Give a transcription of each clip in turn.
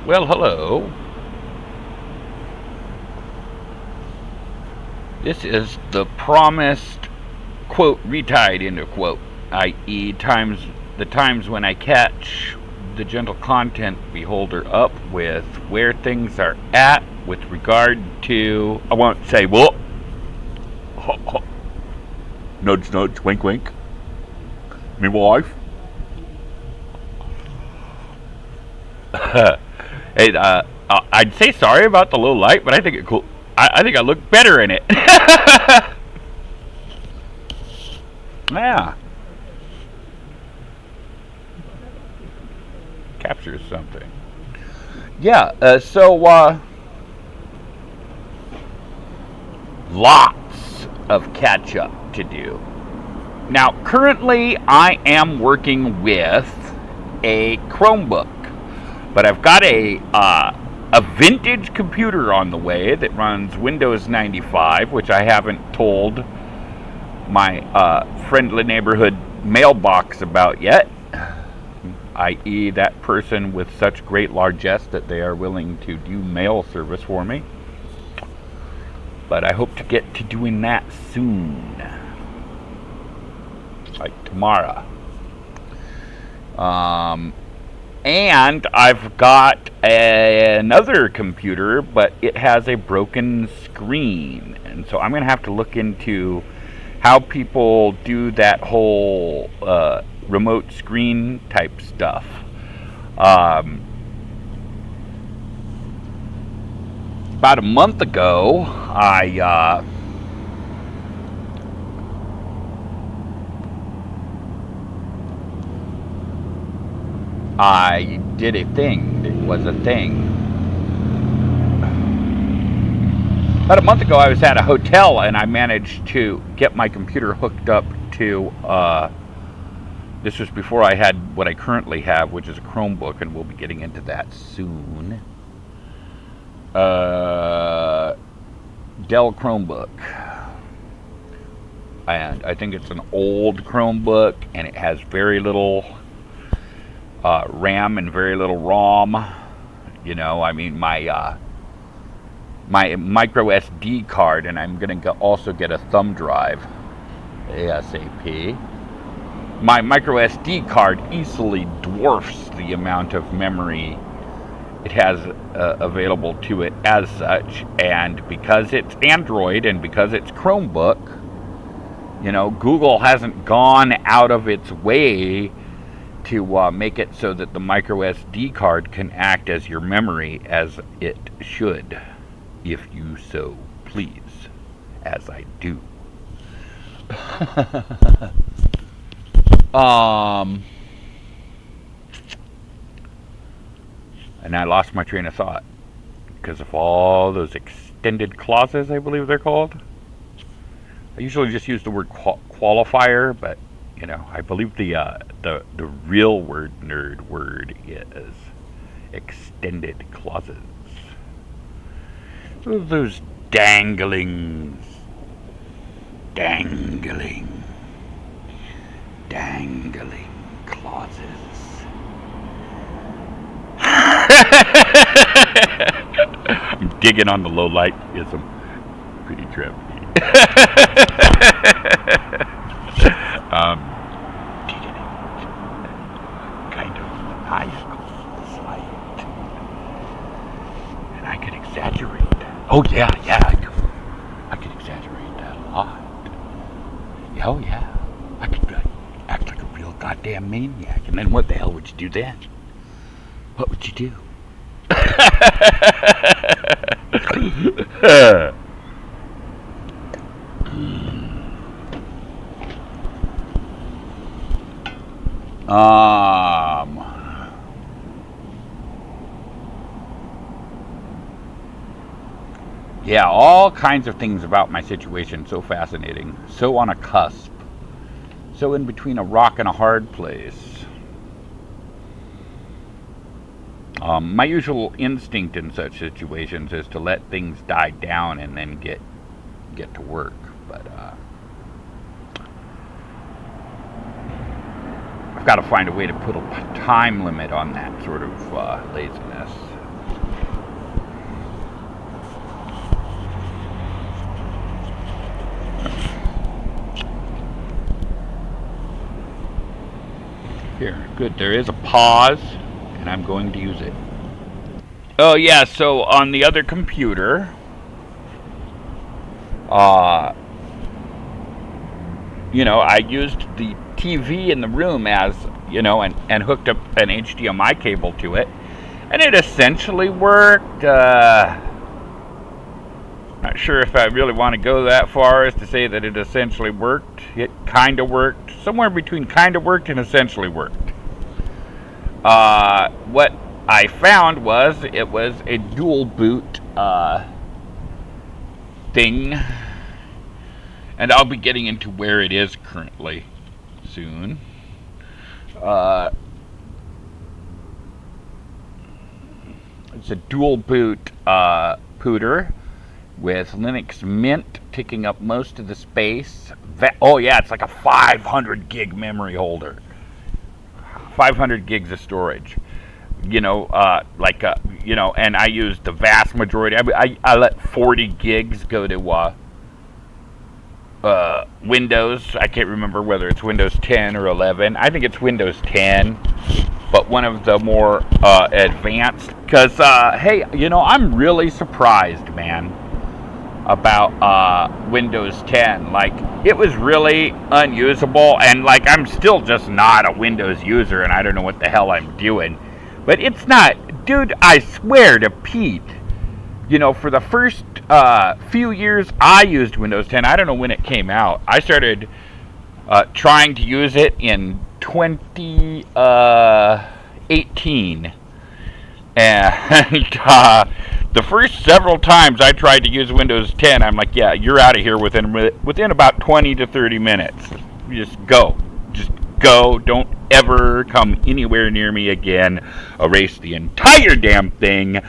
Well, hello. This is the promised quote retide end of quote, i.e., the times when I catch the gentle content beholder up with where things are at with regard to. I won't say well, nudge nudge, wink wink. Me wife. Hey, I'd say sorry about the low light, but I think it cool. I think I look better in it. Yeah, captures something. Yeah, lots of catch up to do. Now, currently, I am working with a Chromebook, but I've got a vintage computer on the way that runs Windows 95, which I haven't told my friendly neighborhood mailbox about yet, i.e., that person with such great largesse that they are willing to do mail service for me. But I hope to get to doing that soon, like tomorrow. And I've got another computer, but it has a broken screen. And so I'm going to have to look into how people do that whole remote screen type stuff. About a month ago, I did a thing. It was a thing. About a month ago, I was at a hotel and I managed to get my computer hooked up to. This was before I had what I currently have, which is a Chromebook, and we'll be getting into that soon. Dell Chromebook. And I think it's an old Chromebook, and it has very little RAM and very little ROM. You know, I mean, my micro SD card, and I'm going to also get a thumb drive ASAP. My micro SD card easily dwarfs the amount of memory it has available to it as such, and because it's Android and because it's Chromebook, you know, Google hasn't gone out of its way to make it so that the micro SD card can act as your memory as it should, if you so please, as I do. And I lost my train of thought because of all those extended clauses, I believe they're called. I usually just use the word qualifier, but you know, I believe the real word nerd word is extended clauses. Those dangling clauses. I'm digging on the low lightism. Pretty trippy. Digging it. Kind of high school slight. And I could exaggerate. Oh yeah, I could exaggerate that a lot. Oh yeah. I could act like a real goddamn maniac. And then what the hell would you do then? What would you do? Yeah, all kinds of things about my situation so fascinating, so on a cusp, so in between a rock and a hard place. My usual instinct in such situations is to let things die down and then get to work, but I've got to find a way to put a time limit on that sort of laziness. Good, there is a pause, and I'm going to use it. Oh yeah, so on the other computer, I used the TV in the room as, and hooked up an HDMI cable to it, and it essentially worked. Not sure if I really want to go that far as to say that it essentially worked. It kind of worked. Somewhere between kind of worked and essentially worked. What I found was it was a dual boot thing. And I'll be getting into where it is currently soon. It's a dual boot pooter with Linux Mint taking up most of the space. Oh yeah, it's like a 500 gig memory holder. 500 gigs of storage. And I use the vast majority. I let 40 gigs go to Windows. I can't remember whether it's Windows 10 or 11. I think it's Windows 10, but one of the more advanced. Because, hey, I'm really surprised, man, about Windows 10. Like, it was really unusable, and, like, I'm still just not a Windows user, and I don't know what the hell I'm doing. But it's not, dude, I swear to Pete, for the first few years I used Windows 10, I don't know when it came out. I started trying to use it in 2018. And the first several times I tried to use Windows 10, I'm like, yeah, you're out of here within about 20 to 30 minutes. Just go. Just go. Don't ever come anywhere near me again. Erase the entire damn thing.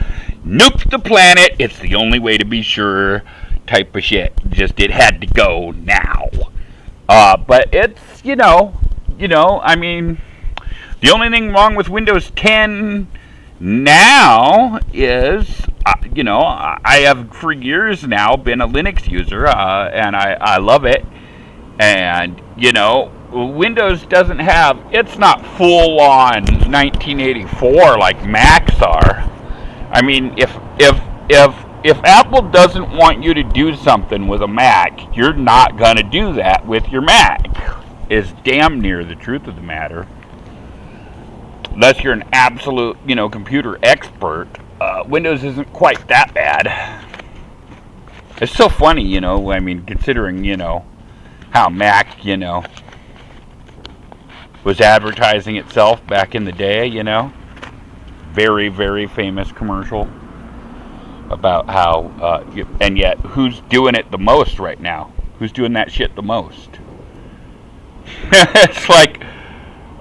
Nuke the planet. It's the only way to be sure type of shit. Just, it had to go now. But it's, I mean, the only thing wrong with Windows 10 now is, I have for years now been a Linux user, and I love it. And, Windows doesn't have, it's not full on 1984 like Macs are. I mean, if Apple doesn't want you to do something with a Mac, you're not going to do that with your Mac. Is damn near the truth of the matter. Unless you're an absolute, computer expert, Windows isn't quite that bad. It's so funny, considering, how Mac, was advertising itself back in the day, Very, very famous commercial about how, and yet, who's doing it the most right now? Who's doing that shit the most? It's like,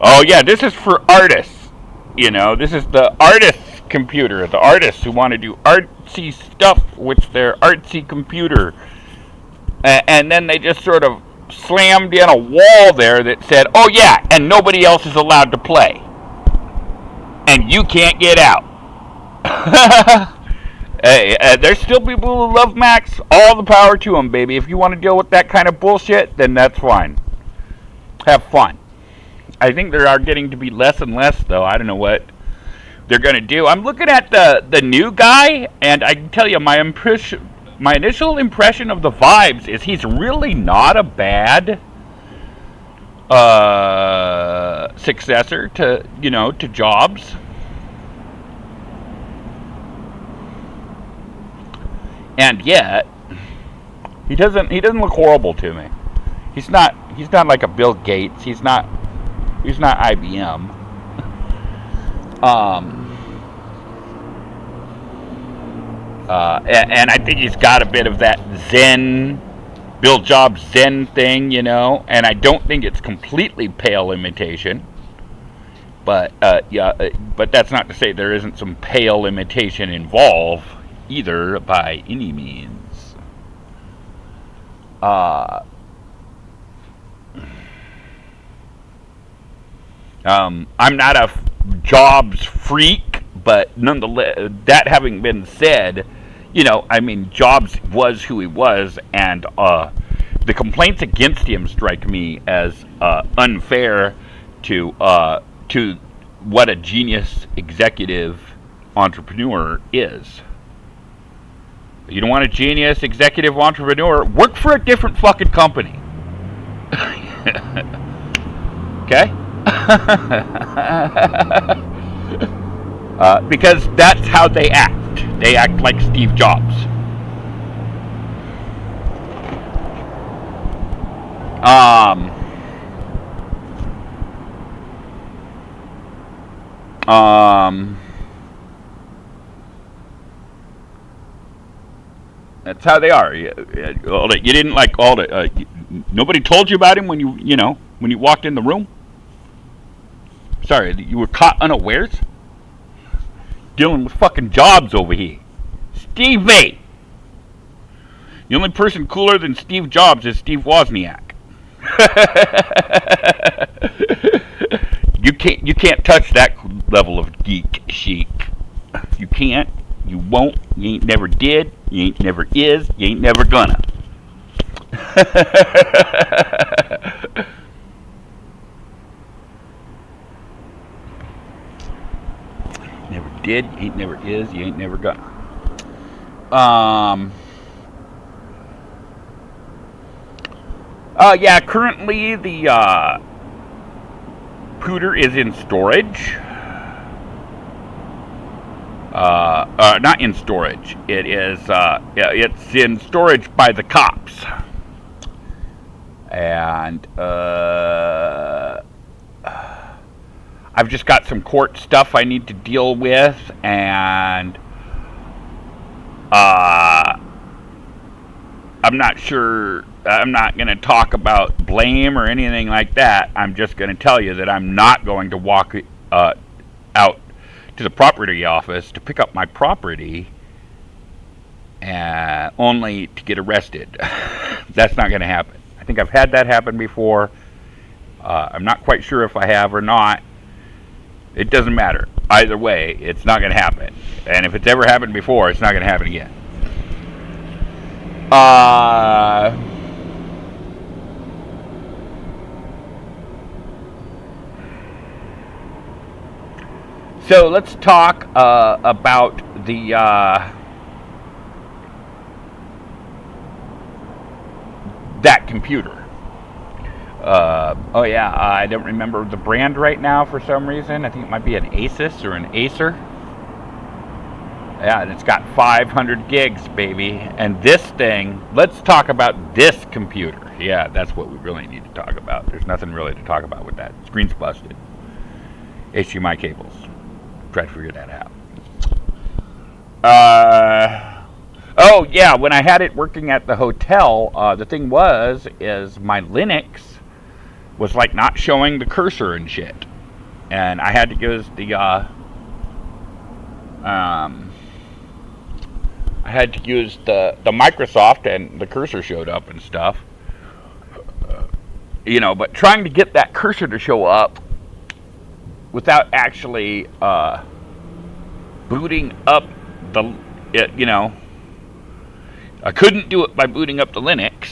oh yeah, this is for artists. This is the artist's computer. The artists who want to do artsy stuff with their artsy computer. And then they just sort of slammed in a wall there that said, oh yeah, and nobody else is allowed to play. And you can't get out. Hey, there's still people who love Macs. All the power to them, baby. If you want to deal with that kind of bullshit, then that's fine. Have fun. I think there are getting to be less and less, though. I don't know what they're going to do. I'm looking at the new guy, and I can tell you my initial impression of the vibes is he's really not a bad successor to Jobs. And yet, he doesn't look horrible to me. He's not like a Bill Gates. He's not IBM. And I think he's got a bit of that Zen, Bill Jobs Zen thing, and I don't think it's completely pale imitation. But but that's not to say there isn't some pale imitation involved either by any means. I'm not a Jobs freak, but nonetheless, that having been said, Jobs was who he was, and the complaints against him strike me as unfair to what a genius executive entrepreneur is. You don't want a genius executive entrepreneur? Work for a different fucking company. Okay? Because that's how they act. They act like Steve Jobs. That's how they are. You didn't like all the. Nobody told you about him when when you walked in the room. Sorry, you were caught unawares. Dealing with fucking Jobs over here, Stevie. The only person cooler than Steve Jobs is Steve Wozniak. You can't touch that level of geek chic. You can't. You won't. You ain't never did. You ain't never is. You ain't never gonna. Never did. You ain't never is. You ain't never gonna. Yeah. Currently, the Pooter is in storage. Not in storage. It is. It's in storage by the cops. And I've just got some court stuff I need to deal with, and I'm not sure. I'm not going to talk about blame or anything like that. I'm just going to tell you that I'm not going to walk out to the property office to pick up my property only to get arrested. That's not going to happen. I think I've had that happen before. I'm not quite sure if I have or not. It doesn't matter. Either way, it's not going to happen. And if it's ever happened before, it's not going to happen again. So let's talk about the that computer. Oh yeah, I don't remember the brand right now for some reason. I think it might be an Asus or an Acer. Yeah, and it's got 500 gigs, baby. And this thing, let's talk about this computer. Yeah, that's what we really need to talk about. There's nothing really to talk about with that. Screen's busted. HDMI cables. Try to figure that out. Oh yeah, when I had it working at the hotel, the thing is my Linux was like not showing the cursor and shit, and I had to use the Microsoft, and the cursor showed up and stuff. But trying to get that cursor to show up without actually booting up I couldn't do it by booting up the Linux.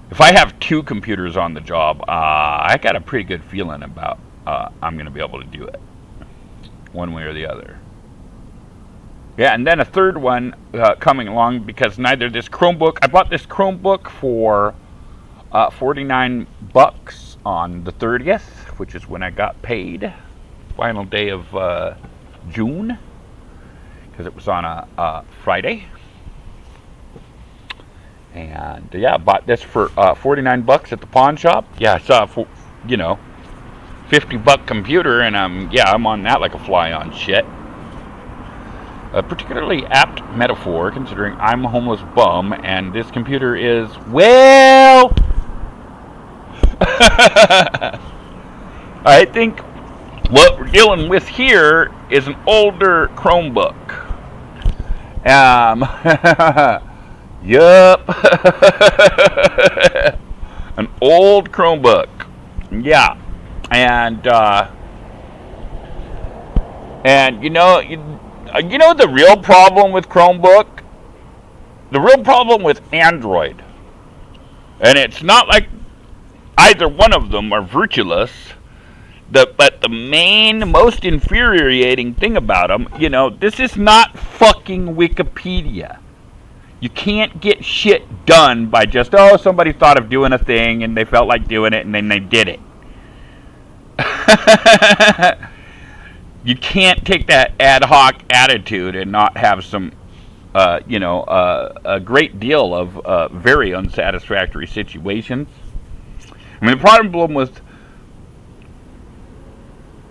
If I have two computers on the job, I got a pretty good feeling about I'm going to be able to do it one way or the other. Yeah, and then a third one coming along, because neither this Chromebook, I bought this Chromebook for $49 on the 30th, which is when I got paid, final day of June, because it was on a Friday. And yeah, I bought this for $49 at the pawn shop. Yeah, I saw a $50 computer, and I'm on that like a fly on shit. A particularly apt metaphor, considering I'm a homeless bum, and this computer is, well, I think what we're dealing with here is an older Chromebook. Yup. An old Chromebook. Yeah. And the real problem with Chromebook? The real problem with Android. And it's not like either one of them are virtuous. But the main, most infuriating thing about them, this is not fucking Wikipedia. You can't get shit done by just, somebody thought of doing a thing and they felt like doing it and then they did it. You can't take that ad hoc attitude and not have some, a great deal of very unsatisfactory situations. I mean, the problem with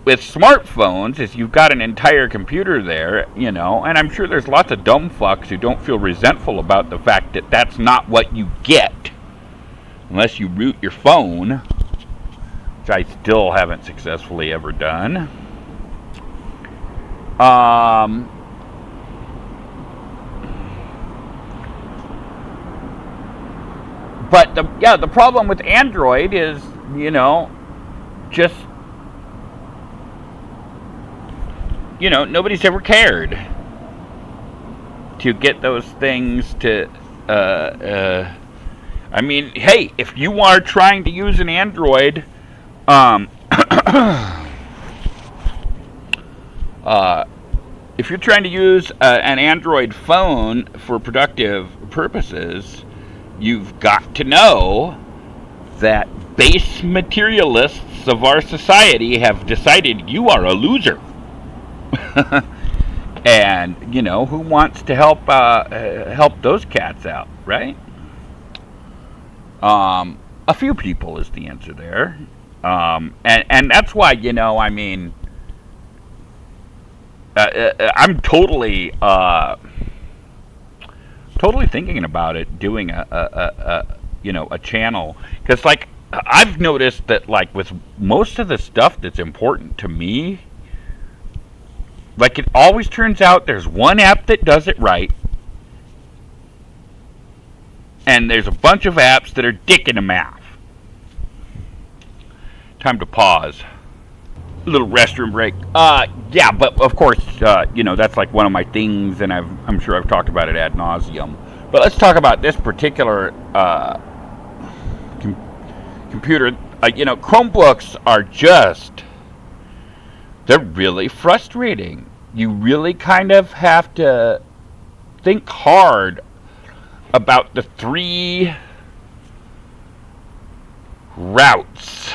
smartphones is you've got an entire computer there, and I'm sure there's lots of dumb fucks who don't feel resentful about the fact that that's not what you get unless you root your phone, which I still haven't successfully ever done. But the problem with Android is, just nobody's ever cared to get those things to, I mean, hey, if you are trying to use an Android, if you're trying to use an Android phone for productive purposes, you've got to know that base materialists of our society have decided you are a loser. And who wants to help those cats out, right? A few people is the answer there, and that's why I mean, I'm totally thinking about it, doing a channel, because like I've noticed that like with most of the stuff that's important to me, like it always turns out there's one app that does it right, and there's a bunch of apps that are dick in the mouth. Time to pause. A little restroom break. Yeah, but of course, that's like one of my things, and I'm sure I've talked about it ad nauseum. But let's talk about this particular computer. Chromebooks are they're really frustrating. You really kind of have to think hard about the 3 routes.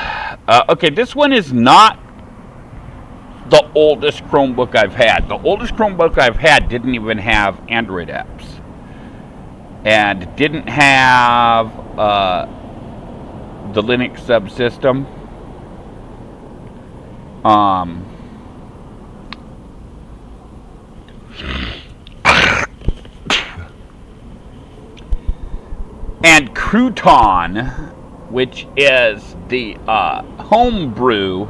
Okay, this one is not the oldest Chromebook I've had. The oldest Chromebook I've had didn't even have Android apps. And didn't have the Linux subsystem. And Crouton, which is the homebrew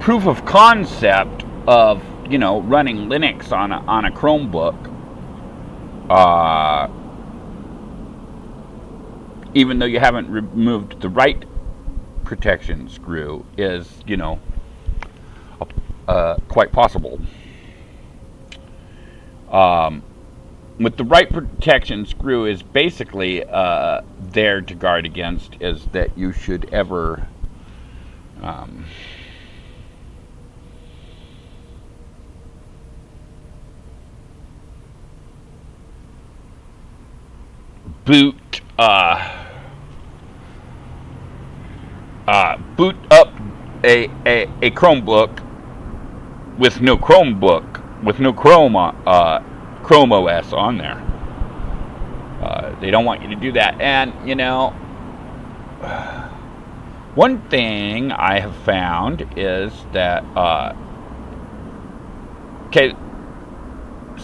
proof of concept of running Linux on a Chromebook. Even though you haven't removed the right protection screw, is quite possible. With the right protection screw is basically there to guard against is that you should ever boot up a Chromebook with no Chrome OS on there. They don't want you to do that. And one thing I have found is that okay,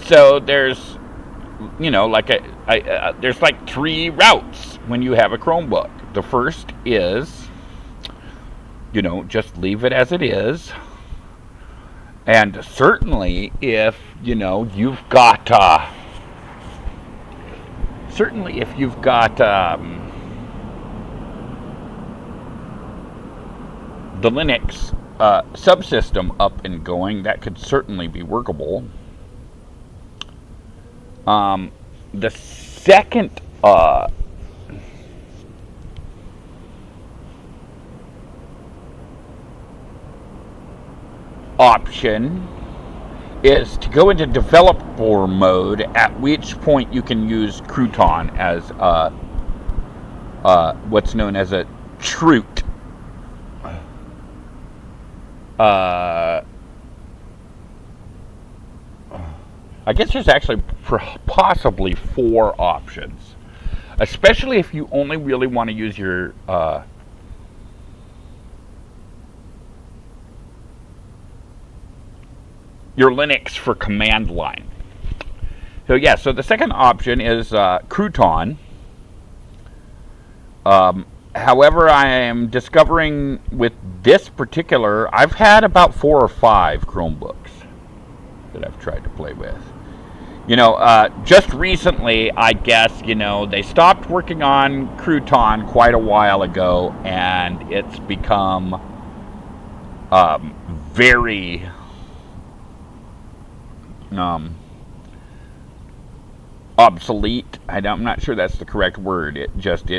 so there's there's like 3 routes when you have a Chromebook. The first is just leave it as it is. And certainly if you've got the Linux subsystem up and going, that could certainly be workable. The second option is to go into developer mode, at which point you can use Crouton as what's known as a troot. I guess there's actually possibly 4 options, especially if you only really want to use your Linux for command line. So yeah, so the second option is Crouton. However, I am discovering with this particular, I've had about 4 or 5 Chromebooks that I've tried to play with. You know, just recently, I guess, you know, they stopped working on Crouton quite a while ago, and it's become very obsolete. I'm not sure that's the correct word. It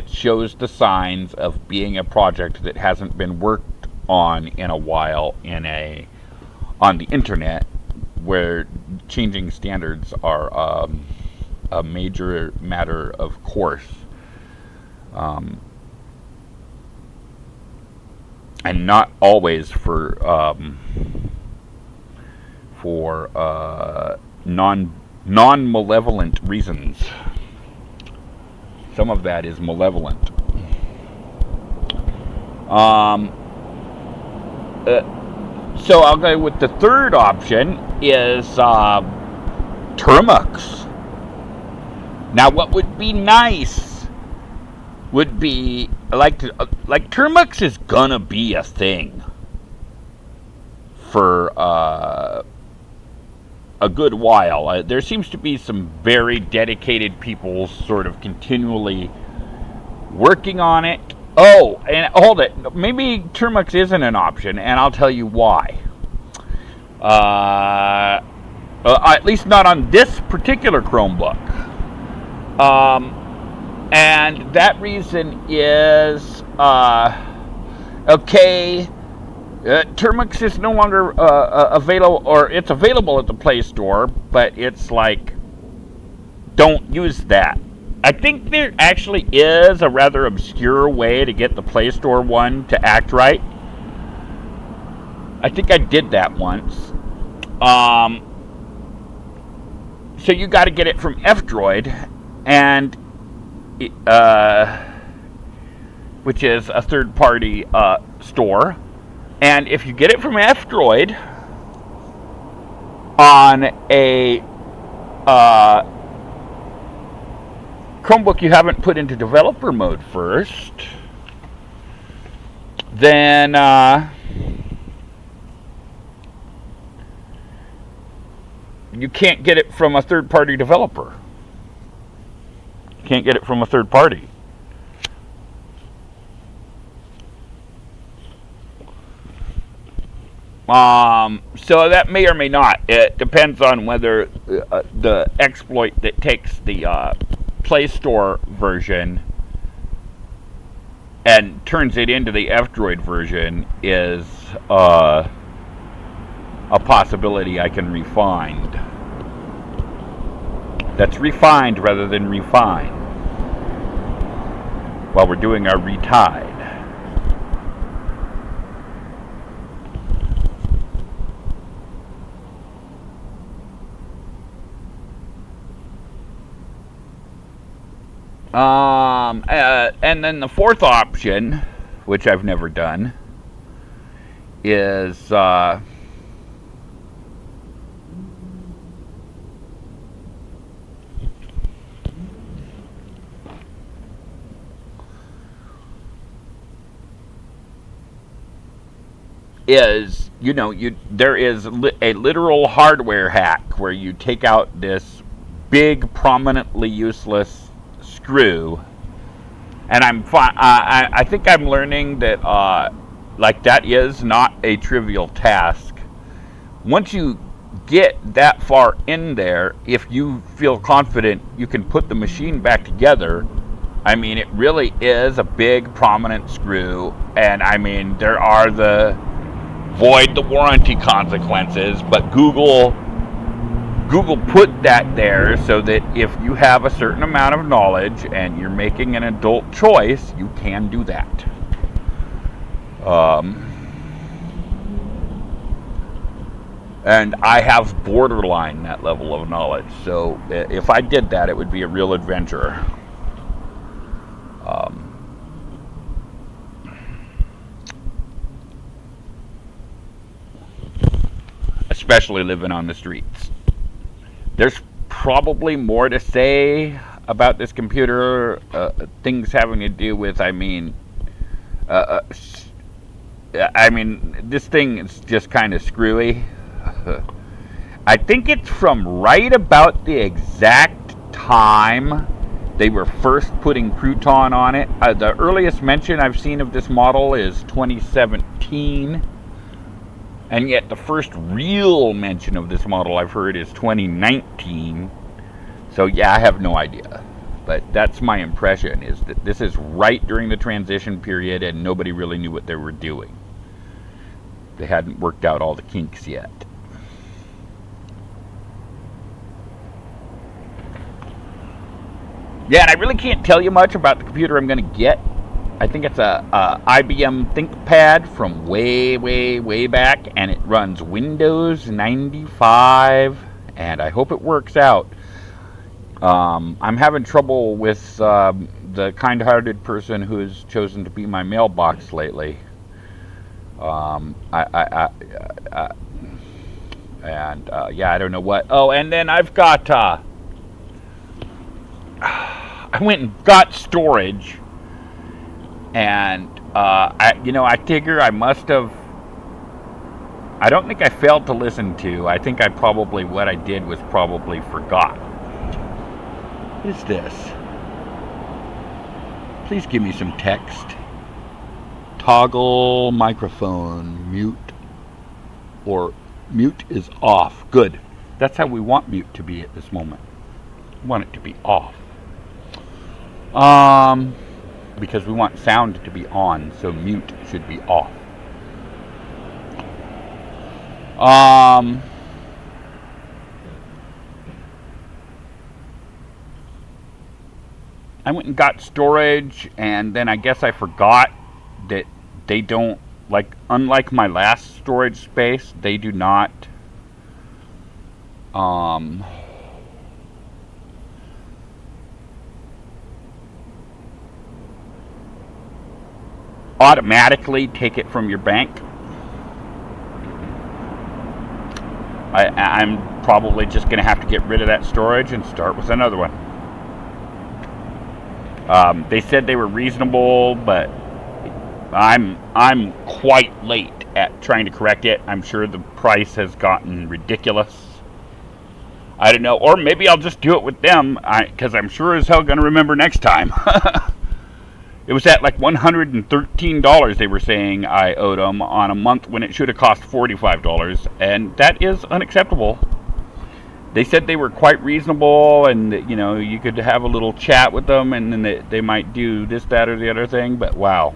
shows the signs of being a project that hasn't been worked on in a while on the internet, where changing standards are a major matter of course, and not always for non-malevolent reasons. Some of that is malevolent. So I'll go with the third option is Termux. Now, what would be nice would be like Termux is gonna be a thing for a good while. There seems to be some very dedicated people sort of continually working on it. Oh, and hold it. Maybe Termux isn't an option, and I'll tell you why. At least not on this particular Chromebook. And that reason is, okay, Termux is no longer available, or it's available at the Play Store, but it's like, don't use that. I think there actually is a rather obscure way to get the Play Store one to act right. I think I did that once. So you got to get it from F-Droid, and which is a third-party store. And if you get it from F-Droid on a Chromebook you haven't put into developer mode first, then you can't get it from a third-party developer. You can't get it from a third party. So that may or may not. It depends on whether the exploit that takes the Play Store version and turns it into the F-Droid version is a possibility I can refine. That's refined rather than refine while we're doing our retide. And then the fourth option, which I've never done, is there is a literal hardware hack where you take out this big, prominently useless screw, and I think I'm learning that that is not a trivial task. Once you get that far in there, if you feel confident you can put the machine back together, I mean, it really is a big, prominent screw, and I mean, there are the void the warranty consequences, but Google put that there so that if you have a certain amount of knowledge and you're making an adult choice, you can do that. And I have borderline that level of knowledge, so if I did that, it would be a real adventure. Especially living on the streets. There's probably more to say about this computer, things having to do with, this thing is just kind of screwy. I think it's from right about the exact time they were first putting Crouton on it. The earliest mention I've seen of this model is 2017. And yet the first real mention of this model I've heard is 2019. So yeah, I have no idea. But that's my impression, is that this is right during the transition period and nobody really knew what they were doing. They hadn't worked out all the kinks yet. Yeah, and I really can't tell you much about the computer I'm going to get. I think it's a IBM ThinkPad from way back, and it runs Windows 95, and I hope it works out. I'm having trouble with the kind-hearted person who's chosen to be my mailbox lately. I don't know what. Oh, and then I've got I went and got storage. And, I figure I must have, I don't think I failed to listen to. I think what I did was probably forgot. What is this? Please give me some text. Toggle microphone, mute, or mute is off. Good. That's how we want mute to be at this moment. We want it to be off. Because we want sound to be on, so mute should be off. I went and got storage, and then I guess I forgot that they don't, unlike my last storage space, they do not automatically take it from your bank. I'm probably just going to have to get rid of that storage and start with another one. They said they were reasonable, but I'm quite late at trying to correct it. I'm sure the price has gotten ridiculous. I don't know, or maybe I'll just do it with them, because I'm sure as hell going to remember next time. It was at like $113 they were saying I owed them on a month when it should have cost $45, and that is unacceptable. They said they were quite reasonable, and that, you could have a little chat with them, and then they might do this, that, or the other thing, but wow.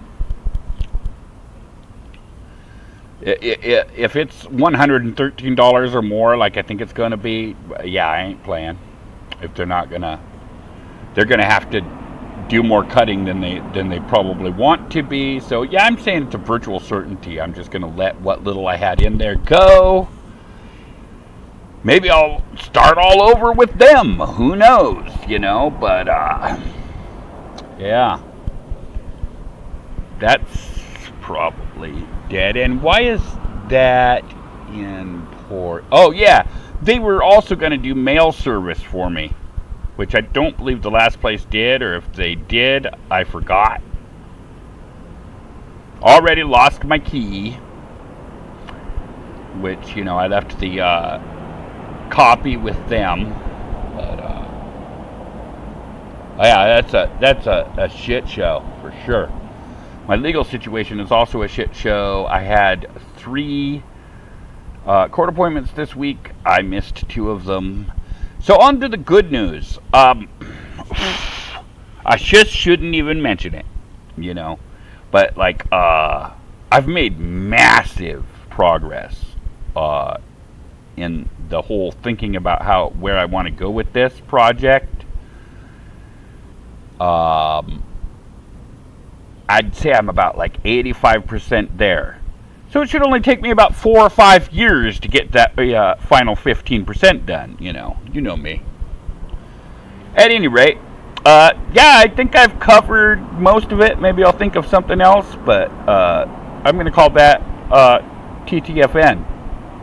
If it's $113 or more, like I think it's going to be, yeah, I ain't playing. If they're not going to, they're going to have to do more cutting than they probably want to be. So yeah, I'm saying it's a virtual certainty. I'm just going to let what little I had in there go. Maybe I'll start all over with them. Who knows, but yeah. That's probably dead. And why is that in port? Oh yeah, they were also going to do mail service for me, which I don't believe the last place did, or if they did, I forgot. Already lost my key, which, I left the copy with them. But, yeah, that's a shit show, for sure. My legal situation is also a shit show. I had 3 court appointments this week. I missed 2 of them. So on to the good news. I just shouldn't even mention it, but I've made massive progress in the whole thinking about where I want to go with this project. I'd say I'm about like 85% there. So it should only take me about 4 or 5 years to get that final 15% done. You know me. At any rate, yeah, I think I've covered most of it. Maybe I'll think of something else, but I'm going to call that TTFN.